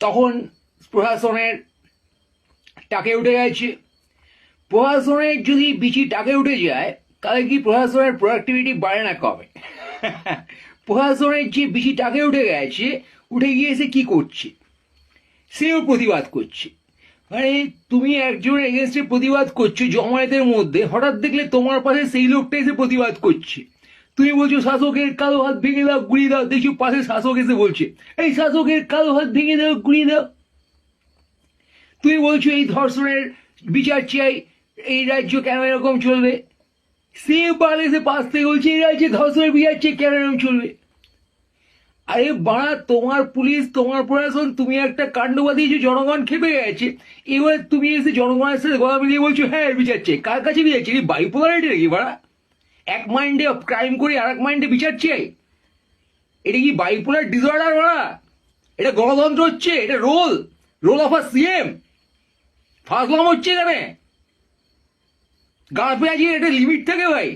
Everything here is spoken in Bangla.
তখন প্রশাসনের টাকে উঠে গেছে। প্রশাসনের যদি বিচি টাকে উঠে যায় তাহলে কি প্রশাসনের প্রোডাক্টিভিটি বাড়ে না কবে? প্রশাসনের যে বিচি টাকে উঠে গেছে, উঠে গিয়ে সে কি করছে? সেও প্রতিবাদ করছে। মানে তুমি একজনের এগেনস্টে প্রতিবাদ করছো জমায়েতের মধ্যে, হঠাৎ দেখলে তোমার পাশে সেই লোকটা এসে প্রতিবাদ করছে। তুমি বলছো শাসকের কালো হাত ভেঙে দাও, গুড়িয়ে দাও, দেখছো পাশে শাসক এসে বলছে এই শাসকের কালো হাত ভেঙে দাও, গুড়িয়ে দাও। তুমি বলছো এই ধর্ষণের বিচার চাই, এই রাজ্য কেন এরকম চলবে? সে পালে এসে পাশ থেকে বলছে এই রাজ্যে ধর্ষণের বিচার চাই, কেন এরকম চলবে? আরে বাড়া, তোমার পুলিশ, তোমার প্রশাসন, তুমি একটা কাণ্ড বাঁধিয়েছো, জনগণ খেপে গেছে। এবার তুমি এসে জনগণের সাথে গলা মিলিয়ে বলছো হ্যাঁ বিচার চাই। কার কাছে বিচার চাই? বাইপোলারিটি নাকি বাড়া? এক মাইন্ডে ক্রাইম করে আর এক মাইন্ডে বিচার চাই? এটা কি বাইপোলার ডিসঅর্ডার বাড়া? এটা গণতন্ত্র হচ্ছে? এটা রোল অফ আ সিএম? ফাজলাম হচ্ছে এখানে। গাঁ পেঁয়াজির একটা লিমিট থাকে ভাই।